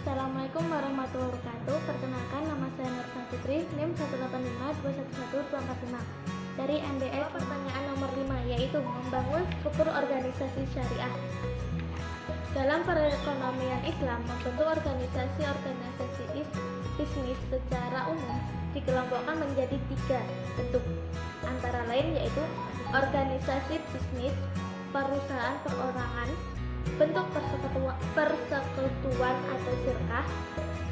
Assalamualaikum warahmatullahi wabarakatuh. Perkenalkan, nama saya Nursa Fitri, NIM 185211245 dari MBS. Pertanyaan nomor 5, yaitu membangun struktur organisasi syariah. Dalam perekonomian Islam, membentuk organisasi-organisasi bisnis secara umum dikelompokkan menjadi 3 bentuk, antara lain yaitu organisasi bisnis, perusahaan perorangan, bentuk persekutuan atau syirkah,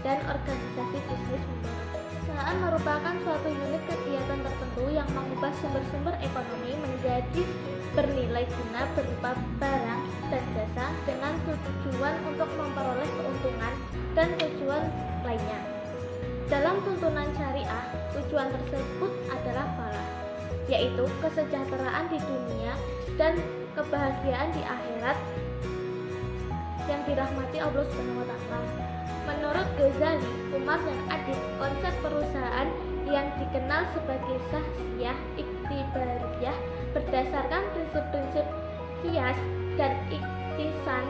dan organisasi bisnis membangun. Perusahaan merupakan suatu unit kegiatan tertentu yang mengubah sumber-sumber ekonomi menjadi bernilai guna berupa barang dan jasa dengan tujuan untuk memperoleh keuntungan dan tujuan lainnya. Dalam tuntunan syariah, tujuan tersebut adalah falah, yaitu kesejahteraan di dunia dan kebahagiaan di akhirat yang dirahmati Allah SWT. Menurut Ghazali, Umar dan Adib, konsep perusahaan yang dikenal sebagai sahsiyah iktibariyah berdasarkan prinsip-prinsip qiyas dan iktisan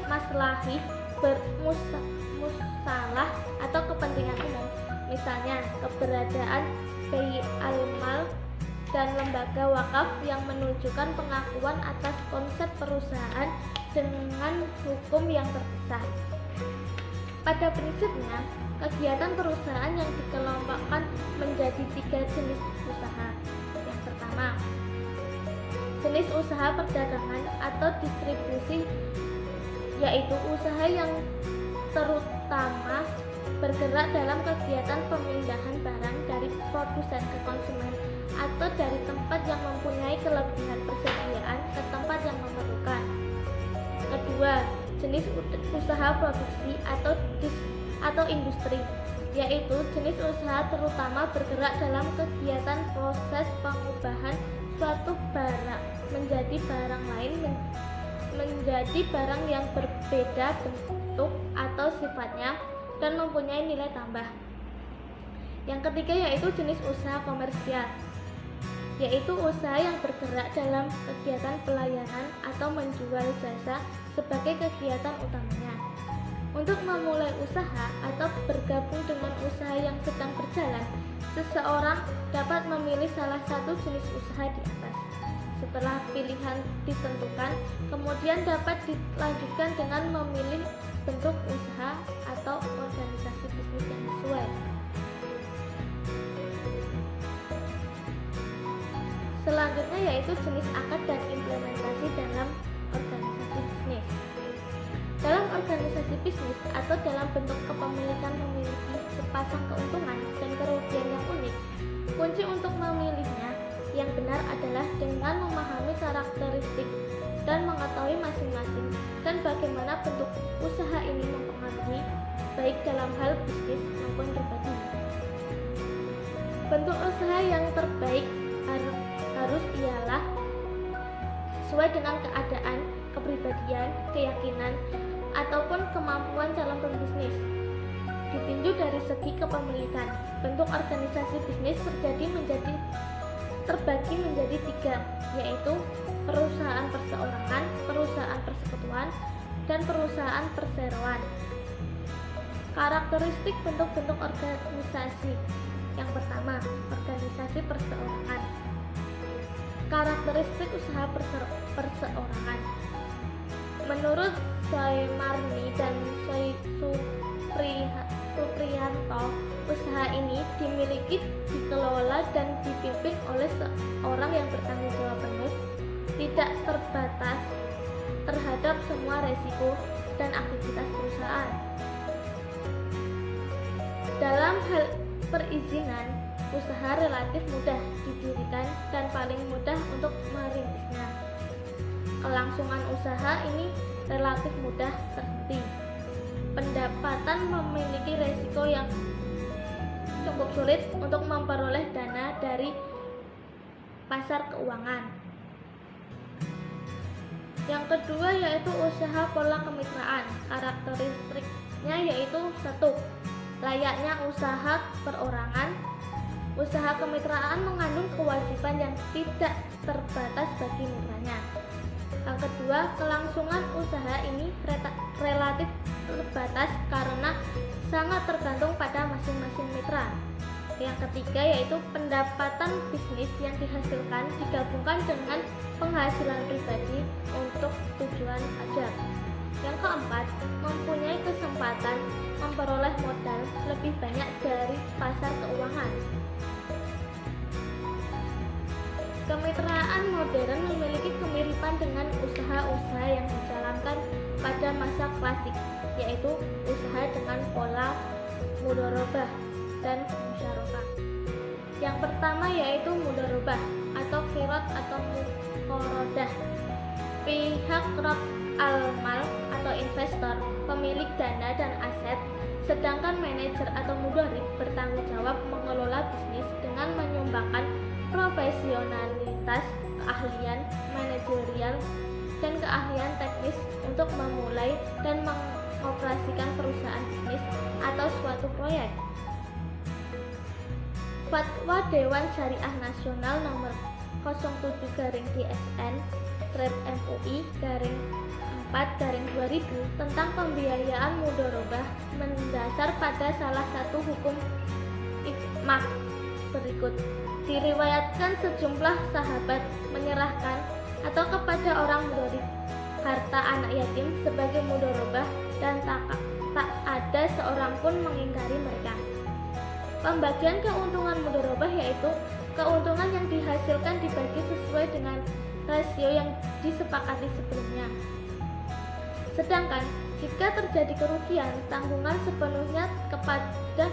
maslahi bermusalah atau kepentingan umum, misalnya keberadaan bayi al-mal dan lembaga wakaf yang menunjukkan pengakuan atas konsep perusahaan dengan hukum yang terpisah. Pada prinsipnya, kegiatan perusahaan yang dikelompokkan menjadi 3 jenis usaha. Yang pertama, jenis usaha perdagangan atau distribusi, yaitu usaha yang terutama bergerak dalam kegiatan pemindahan barang dari produsen ke konsumen atau dari tempat yang mempunyai kelebihan persediaan ke tempat yang memerlukan. Kedua, jenis usaha produksi atau industri, yaitu jenis usaha terutama bergerak dalam kegiatan proses pengubahan suatu barang menjadi barang lain menjadi barang yang berbeda bentuk atau sifatnya dan mempunyai nilai tambah. Yang ketiga yaitu jenis usaha komersial, yaitu usaha yang bergerak dalam kegiatan pelayanan atau menjual jasa sebagai kegiatan utamanya. Untuk memulai usaha atau bergabung dengan usaha yang sedang berjalan, seseorang dapat memilih salah satu jenis usaha di atas. Setelah pilihan ditentukan, kemudian dapat dilanjutkan dengan memilih bentuk usaha atau organisasi bisnis yang sesuai. Selanjutnya yaitu jenis akad dan implementasi dalam organisasi bisnis. Dalam organisasi bisnis atau dalam bentuk kepemilikan memiliki sepasang keuntungan dan kerugian yang unik, kunci untuk memilihnya yang benar adalah dengan memahami karakteristik dan mengetahui masing-masing dan bagaimana bentuk usaha ini mempengaruhi baik dalam hal bisnis maupun pribadi. Bentuk usaha yang terbaik harus ialah sesuai dengan keadaan, kepribadian, keyakinan, ataupun kemampuan calon pembisnis. Ditinjau dari segi kepemilikan, bentuk organisasi bisnis terbagi menjadi 3, yaitu perusahaan perseorangan, perusahaan persekutuan, dan perusahaan perseroan. Karakteristik bentuk-bentuk organisasi. Yang pertama, organisasi perseorangan. Karakteristik usaha perseorangan. Menurut Soemarni dan Supriyanto, usaha ini dimiliki, dikelola, dan dipimpin oleh seorang yang bertanggung jawab penuh, tidak terbatas terhadap semua resiko dan aktivitas perusahaan. Dalam hal perizinan, usaha relatif mudah didirikan dan paling mudah untuk merintisnya. Kelangsungan usaha ini relatif mudah terhenti. Pendapatan memiliki resiko yang cukup sulit untuk memperoleh dana dari pasar keuangan. Yang kedua yaitu usaha pola kemitraan. Karakteristiknya yaitu 1. Layaknya usaha perorangan, usaha kemitraan mengandung kewajiban yang tidak terbatas bagi mitranya. Yang kedua, kelangsungan usaha ini relatif terbatas karena sangat tergantung pada masing-masing mitra. Yang ketiga yaitu pendapatan bisnis yang dihasilkan digabungkan dengan penghasilan pribadi untuk tujuan pajak. Yang keempat, mempunyai kesempatan memperoleh modal lebih banyak dari pasar keuangan. Kemitraan modern memiliki kemiripan dengan usaha-usaha yang dijalankan pada masa klasik, yaitu usaha dengan pola mudharabah dan musyarakah. Yang pertama yaitu mudharabah atau qirad atau muqaradah. Pihak Rabb al-Mal atau investor, pemilik dana dan aset, sedangkan manajer atau mudharib bertanggung jawab mengelola bisnis dengan menyumbangkan profesionalitas, keahlian manajerial, dan keahlian teknis untuk memulai dan mengoperasikan perusahaan bisnis atau suatu proyek. Fatwa Dewan Syariah Nasional nomor 07-DSN-MUI-4-2000 tentang pembiayaan mudharabah mendasar pada salah satu hukum ijma' berikut. Diriwayatkan sejumlah sahabat menyerahkan atau kepada orang mudharib harta anak yatim sebagai mudharabah dan tak ada seorang pun mengingkari mereka. Pembagian keuntungan mudharabah yaitu keuntungan yang dihasilkan dibagi sesuai dengan rasio yang disepakati sebelumnya. Sedangkan jika terjadi kerugian, tanggungan sepenuhnya kepada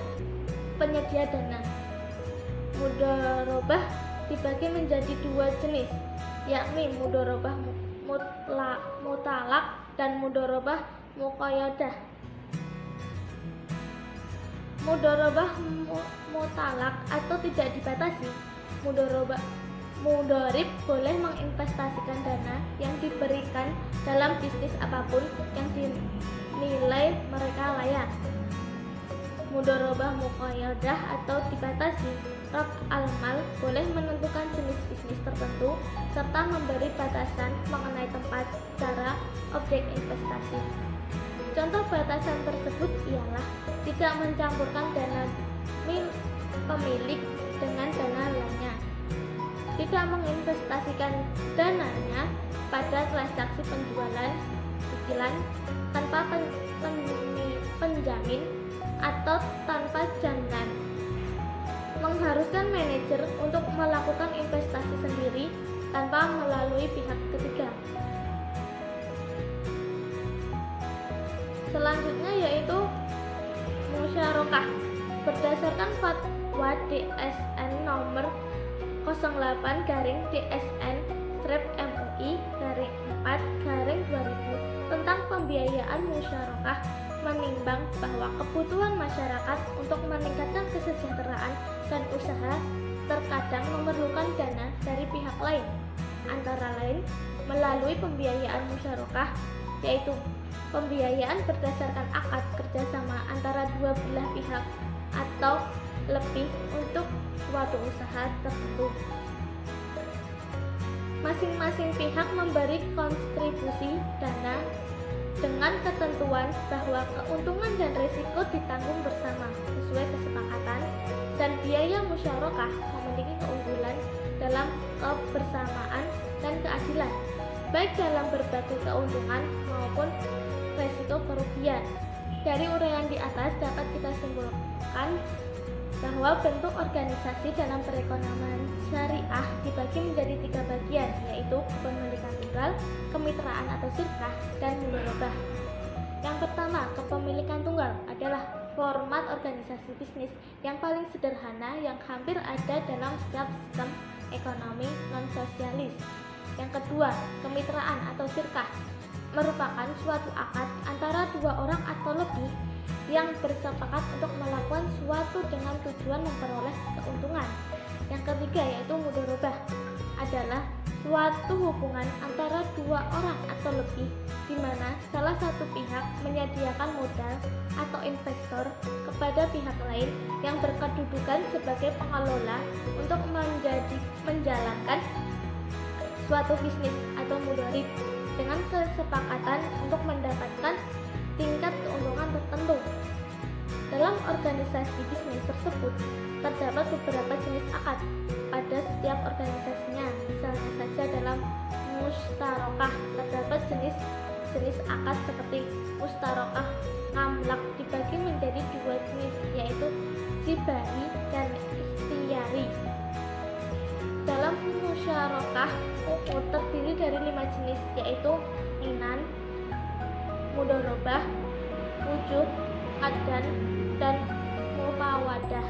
penyedia dana. Mudharabah dibagi menjadi dua jenis, yakni mudharabah mutlak dan mudharabah muqayyadah. Mudharabah mutlak atau tidak dibatasi. Mudharib boleh menginvestasikan dana yang diberikan dalam bisnis apapun yang dinilai mereka layak. Mudharabah muqayyadah atau dibatasi. Rabb al-Mal boleh menentukan jenis bisnis tertentu serta memberi batasan mengenai tempat, cara, objek investasi. Contoh batasan tersebut ialah tidak mencampurkan dana pemilik dengan dana lainnya, tidak menginvestasikan dananya pada transaksi penjualan, cicilan, tanpa penjamin atau tanpa jaminan, mengharuskan manajer untuk melakukan investasi sendiri tanpa melalui pihak ketiga. Selanjutnya yaitu musyarakah. Berdasarkan fatwa DSN nomor 08-DSN-MUI-4-2000 tentang pembiayaan musyarakah menimbang bahwa kebutuhan masyarakat untuk meningkatkan kesejahteraan dan usaha terkadang memerlukan dana dari pihak lain, antara lain melalui pembiayaan musyarakah, yaitu pembiayaan berdasarkan akad kerjasama antara dua belah pihak atau lebih untuk suatu usaha tertentu. Masing-masing pihak memberi kontribusi dana dengan ketentuan bahwa keuntungan dan risiko ditanggung bersama sesuai kesepakatan, dan biaya musyarakah memiliki keunggulan dalam kebersamaan dan keadilan, baik dalam berbagi keuntungan maupun risiko kerugian. Dari uraian di atas dapat kita simpulkan bahwa bentuk organisasi dalam perekonomian syariah dibagi menjadi 3 bagian, yaitu kepemilikan tunggal, kemitraan atau syirkah, dan mudharabah. Yang pertama, kepemilikan tunggal adalah format organisasi bisnis yang paling sederhana yang hampir ada dalam setiap sistem ekonomi non-sosialis. Yang kedua, kemitraan atau syirkah merupakan suatu akad antara 2 orang atau lebih yang bersepakat untuk melakukan suatu dengan tujuan memperoleh keuntungan. Yang ketiga yaitu mudharabah adalah suatu hubungan antara 2 orang atau lebih di mana salah satu pihak menyediakan modal atau investor kepada pihak lain yang berkedudukan sebagai pengelola untuk menjalankan suatu bisnis atau mudharib dengan kesepakatan untuk mendapatkan organisasi bisnis tersebut terdapat beberapa jenis akad pada setiap organisasinya. Misalnya saja dalam mustarokah terdapat jenis akad seperti mustarokah amlak dibagi menjadi dua jenis, yaitu jibari dan ikhtiyari. Dalam musyarakah ukut terdiri dari 5 jenis, yaitu inan, mudorobah, wujud, adan, dan mufawadah.